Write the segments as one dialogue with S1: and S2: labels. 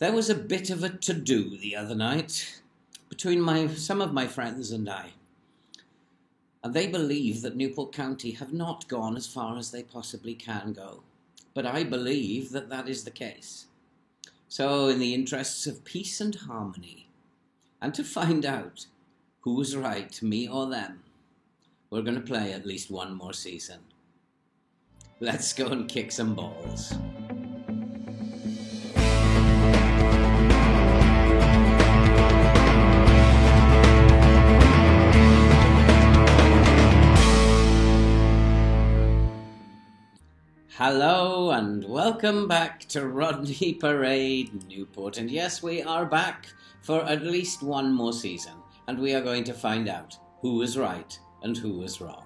S1: There was a bit of a to-do the other night between some of my friends and I. And they believe that Newport County have not gone as far as they possibly can go. But I believe that that is the case. So in the interests of peace and harmony, and to find out who was right, me or them, we're going to play at least one more season. Let's go and kick some balls. Hello and welcome back to Rodney Parade Newport. And yes, we are back for at least one more season. And we are going to find out who was right and who was wrong.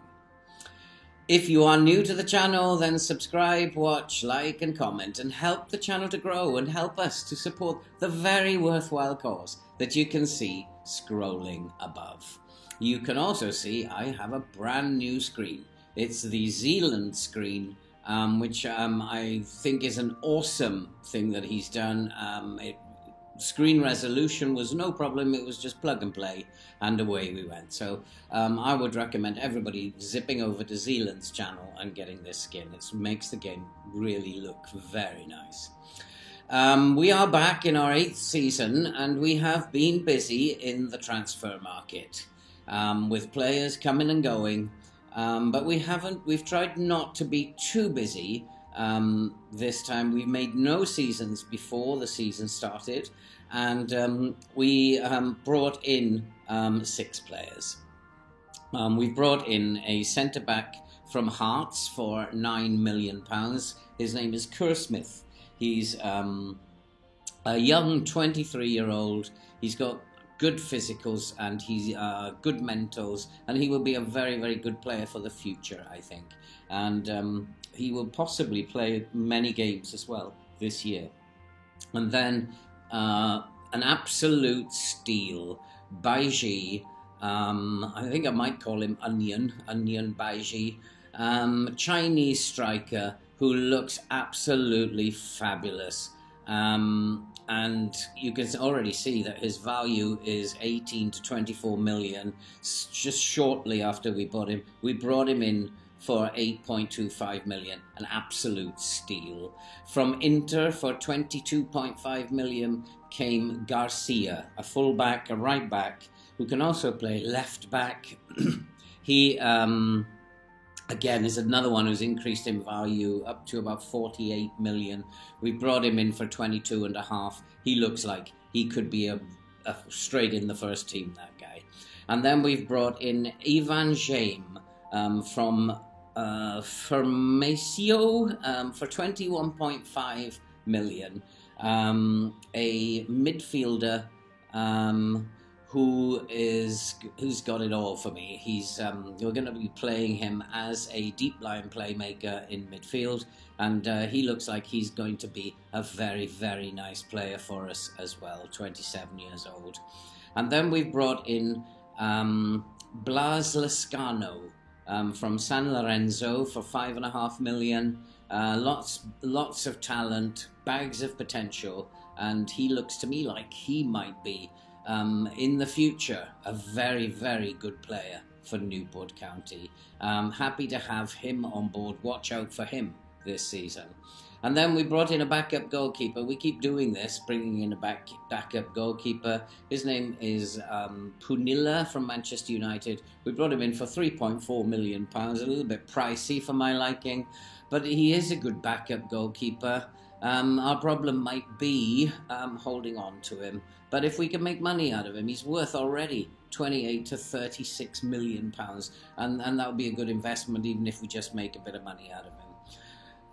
S1: If you are new to the channel, then subscribe, watch, like and comment and help the channel to grow and help us to support the very worthwhile cause that you can see scrolling above. You can also see I have a brand new screen. It's the Zealand screen, which I think is an awesome thing that he's done. Screen resolution was no problem, it was just plug and play, and away we went. So I would recommend everybody zipping over to Zealand's channel and getting this skin. It makes the game really look very nice. We are back in our 8th season, and we have been busy in the transfer market, with players coming and going. But we've tried not to be too busy this time. We made no seasons before the season started, and we brought in 6 players. We brought in a centre-back from Hearts for £9 million. His name is Kerr Smith. He's a young 23-year-old. He's got good physicals and he's good mentals, and he will be a very, very good player for the future, I think. And he will possibly play many games as well this year. And then an absolute steal, Baiji. I think I might call him Onion Baiji. Chinese striker who looks absolutely fabulous. And you can already see that his value is 18 to 24 million. Just shortly after we bought him, we brought him in for 8.25 million, an absolute steal. From Inter for 22.5 million came Garcia, a fullback, a right back, who can also play left back. He again, is another one who's increased in value up to about 48 million. We brought him in for 22.5. He looks like he could be a straight in the first team, that guy. And then we've brought in Ivan Jaime from Formacio for 21.5 million. A midfielder who's got it all for me. We're going to be playing him as a deep line playmaker in midfield, and he looks like he's going to be a very, very nice player for us as well, 27 years old. And then we've brought in Blas Lascano from San Lorenzo for 5.5 million. Lots of talent, bags of potential, and he looks to me like he might be in the future a very, very good player for Newport County. Happy to have him on board. Watch out for him this season. And then we brought in a backup goalkeeper. We keep doing this, bringing in a backup goalkeeper. His name is Punilla from Manchester United. We brought him in for £3.4 million, a little bit pricey for my liking, but he is a good backup goalkeeper. Our problem might be holding on to him, but if we can make money out of him, he's worth already 28 to 36 million pounds, and that would be a good investment even if we just make a bit of money out of him.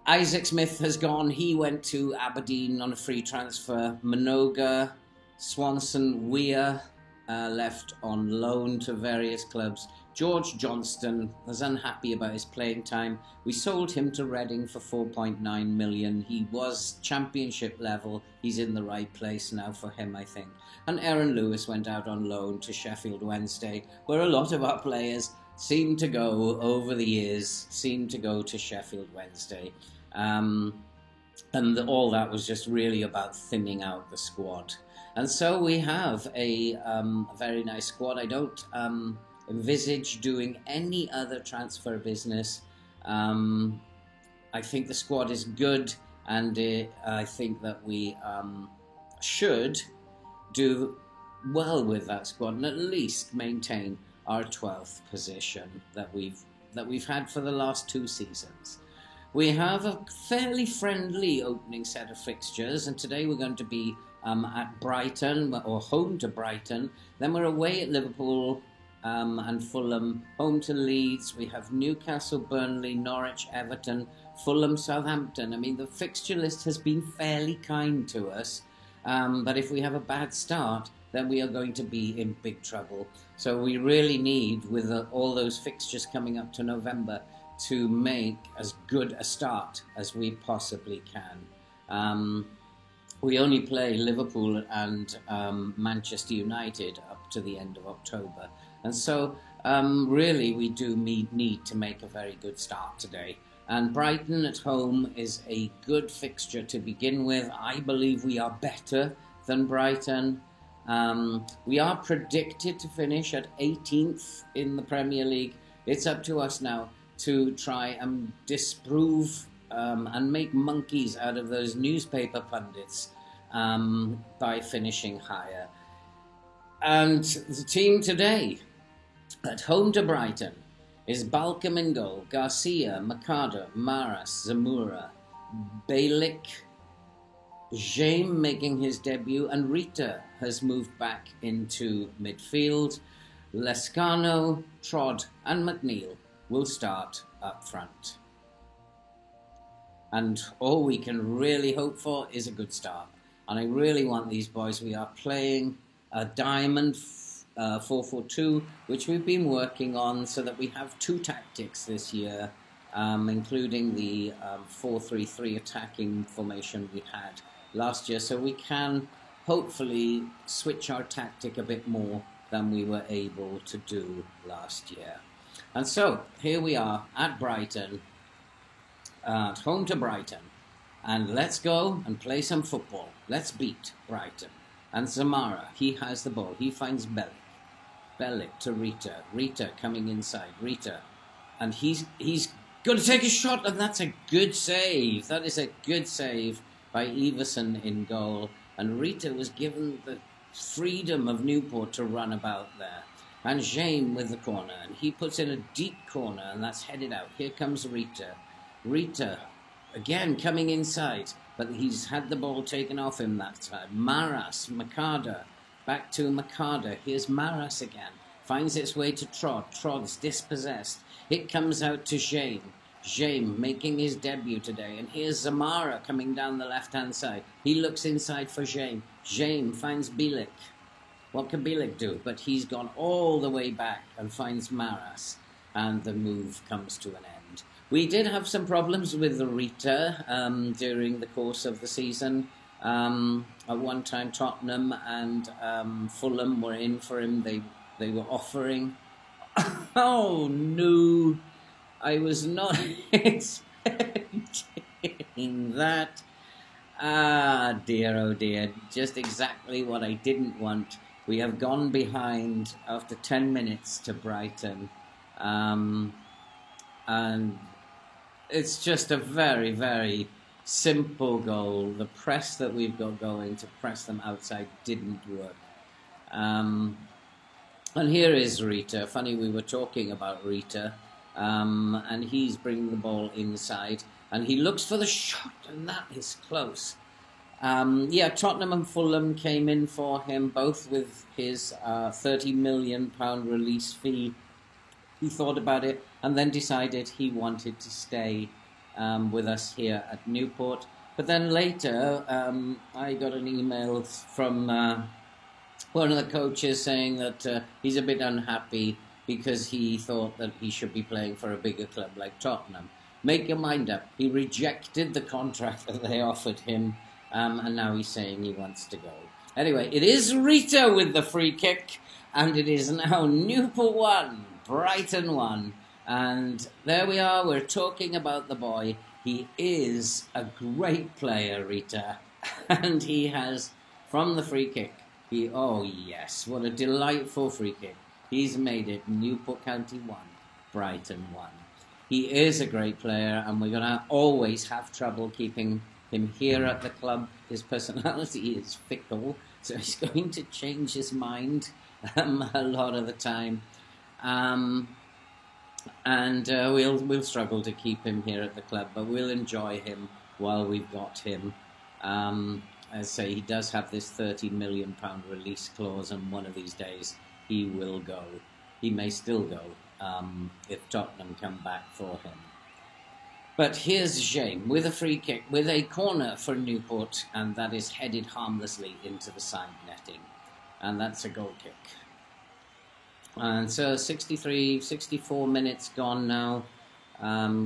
S1: Isaac Smith has gone. He went to Aberdeen on a free transfer. Minoga, Swanson, Weir left on loan to various clubs. George Johnston was unhappy about his playing time. We sold him to Reading for 4.9 million. He was championship level. He's in the right place now for him, I think. And Aaron Lewis went out on loan to Sheffield Wednesday, where a lot of our players seem to go over the years, seem to go to Sheffield Wednesday. And all that was just really about thinning out the squad. And so we have a very nice squad. I don't envisage doing any other transfer business. I think the squad is good, and I think that we should do well with that squad and at least maintain our 12th position that we've had for the last 2 seasons. We have a fairly friendly opening set of fixtures, and today we're going to be at Brighton, or home to Brighton. Then we're away at Liverpool and Fulham, home to Leeds. We have Newcastle, Burnley, Norwich, Everton, Fulham, Southampton. I mean, the fixture list has been fairly kind to us, but if we have a bad start, then we are going to be in big trouble. So we really need, with all those fixtures coming up to November, to make as good a start as we possibly can. We only play Liverpool and Manchester United up to the end of October. And so really we do need to make a very good start today. And Brighton at home is a good fixture to begin with. I believe we are better than Brighton. We are predicted to finish at 18th in the Premier League. It's up to us now to try and disprove and make monkeys out of those newspaper pundits by finishing higher. And the team today, at home to Brighton, is Balcom in goal, Garcia, Mercado, Maras, Zamora, Balick, James making his debut, and Rita has moved back into midfield. Lescano, Trod and McNeil will start up front. And all we can really hope for is a good start. And I really want these boys. We are playing a diamond 4-4-2, which we've been working on, so that we have 2 tactics this year, including the 4-3-3 attacking formation we had last year. So we can hopefully switch our tactic a bit more than we were able to do last year. And so, here we are at Brighton, at home to Brighton, and let's go and play some football. Let's beat Brighton. And Zamara, he has the ball. He finds Balick. Balick to Rita. Rita coming inside. Rita. And he's going to take a shot, and that's a good save. That is a good save by Everson in goal. And Rita was given the freedom of Newport to run about there. And James with the corner, and he puts in a deep corner, and that's headed out. Here comes Rita. Rita, again, coming inside, but he's had the ball taken off him that time. Maras, Mercado, back to Mercado. Here's Maras again. Finds its way to Trod. Trod's dispossessed. It comes out to James. James making his debut today. And here's Zamara coming down the left-hand side. He looks inside for James. James finds Bielik. What can Bielik do? But he's gone all the way back and finds Maras, and the move comes to an end. We did have some problems with the Rita during the course of the season. At one time, Tottenham and Fulham were in for him. They were offering. Oh no! I was not expecting that. Ah, dear, oh dear. Just exactly what I didn't want. We have gone behind after 10 minutes to Brighton. And it's just a very, very simple goal. The press that we've got going to press them outside didn't work. And here is Rita. Funny, we were talking about Rita. And he's bringing the ball inside. And he looks for the shot, and that is close. Tottenham and Fulham came in for him, both with his £30 million release fee. He thought about it and then decided he wanted to stay with us here at Newport. But then later, I got an email from one of the coaches saying that he's a bit unhappy because he thought that he should be playing for a bigger club like Tottenham. Make your mind up. He rejected the contract that they offered him. And now he's saying he wants to go. Anyway, it is Rita with the free kick, and it is now Newport 1, Brighton 1. And there we are, we're talking about the boy. He is a great player, Rita, and he has, from the free kick, oh yes, what a delightful free kick. He's made it Newport County 1, Brighton 1. He is a great player, and we're going to always have trouble keeping him here at the club. His personality is fickle, so he's going to change his mind a lot of the time. We'll struggle to keep him here at the club, but we'll enjoy him while we've got him. As I say, he does have this £30 million release clause, and one of these days he will go. He may still go if Tottenham come back for him. But here's James with a free kick, with a corner for Newport, and that is headed harmlessly into the side netting. And that's a goal kick. And so 64 minutes gone now.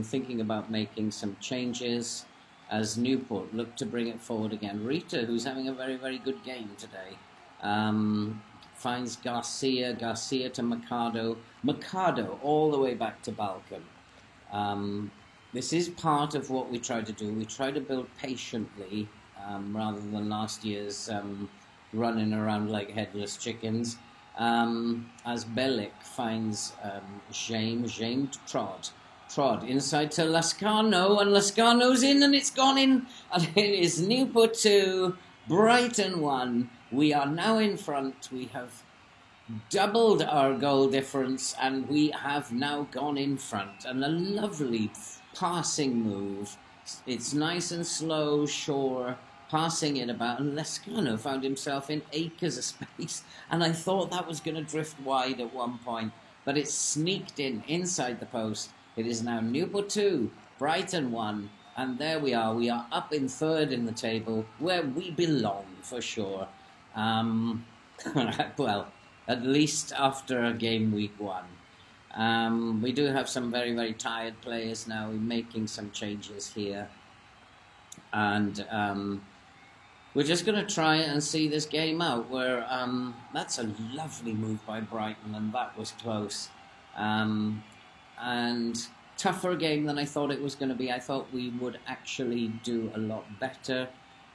S1: Thinking about making some changes as Newport look to bring it forward again. Rita, who's having a very, very good game today, finds Garcia to Mercado all the way back to Balcom. This is part of what we try to do. We try to build patiently rather than last year's running around like headless chickens. As Bellic finds James Trod inside to Lascano, and Lascano's in, and it's gone in, and it is Newport 2, Brighton 1. We are now in front. We have doubled our goal difference, and we have now gone in front. And a lovely passing move. It's nice and slow, sure, passing it about, and Lascano found himself in acres of space, and I thought that was going to drift wide at one point, but it sneaked inside the post. It is now Newport 2, Brighton 1, and there we are. We are up in third in the table, where we belong, for sure. Well, at least after game week 1. We do have some very, very tired players now. We're making some changes here. And we're just going to try and see this game out, where that's a lovely move by Brighton, and that was close. And tougher game than I thought it was going to be. I thought we would actually do a lot better.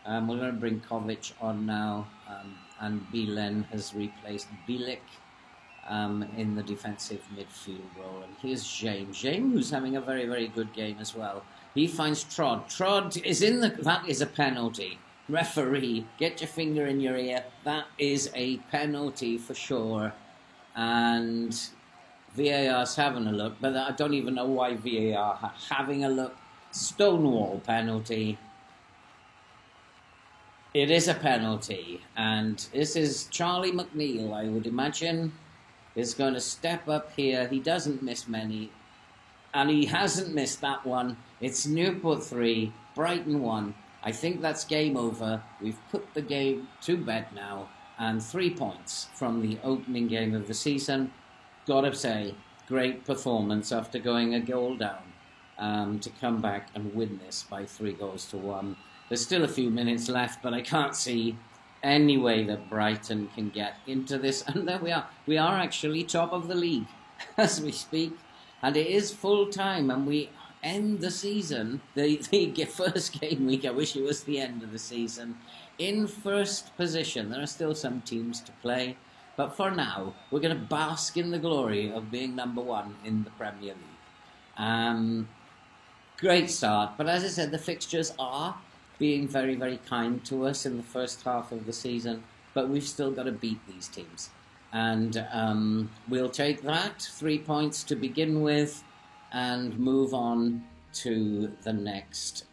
S1: We're going to bring Kovic on now, and Bilen has replaced Bilic in the defensive midfield role. And here's James, who's having a very, very good game as well. He finds Trod. Trod is in the... That is a penalty. Referee, get your finger in your ear. That is a penalty for sure. And VAR's having a look, but I don't even know why VAR are having a look. Stonewall penalty. It is a penalty, and this is Charlie McNeil, I would imagine, is going to step up here. He doesn't miss many, and he hasn't missed that one. It's Newport 3, Brighton 1. I think that's game over. We've put the game to bed now, and 3 points from the opening game of the season. Gotta say, great performance after going a goal down to come back and win this by 3-1. There's still a few minutes left, but I can't see any way that Brighton can get into this. And there we are. We are actually top of the league as we speak. And it is full time, and we end the season, the first game week, I wish it was the end of the season, in first position. There are still some teams to play, but for now, we're going to bask in the glory of being number 1 in the Premier League. Great start, but as I said, the fixtures are being very, very kind to us in the first half of the season, but we've still got to beat these teams. And we'll take that, 3 points to begin with, and move on to the next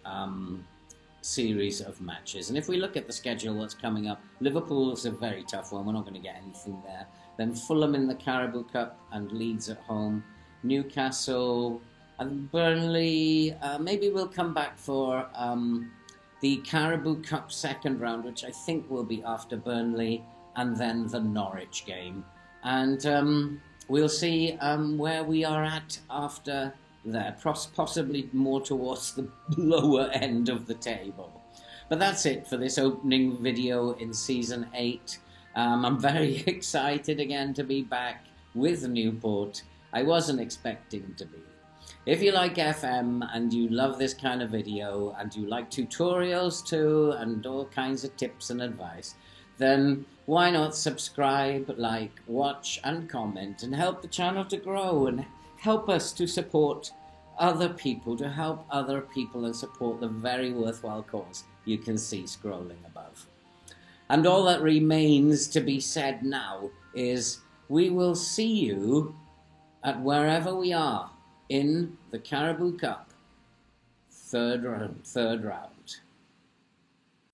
S1: series of matches. And if we look at the schedule that's coming up, Liverpool is a very tough one. We're not going to get anything there. Then Fulham in the Carabao Cup and Leeds at home. Newcastle and Burnley. Maybe we'll come back for the Carabao Cup second round, which I think will be after Burnley, and then the Norwich game. And we'll see where we are at after that, possibly more towards the lower end of the table. But that's it for this opening video in Season 8. I'm very excited again to be back with Newport. I wasn't expecting to be. If you like FM and you love this kind of video and you like tutorials too and all kinds of tips and advice, then why not subscribe, like, watch and comment and help the channel to grow and help us to support other people, to help other people and support the very worthwhile cause you can see scrolling above. And all that remains to be said now is we will see you at wherever we are in the Caribou Cup third round.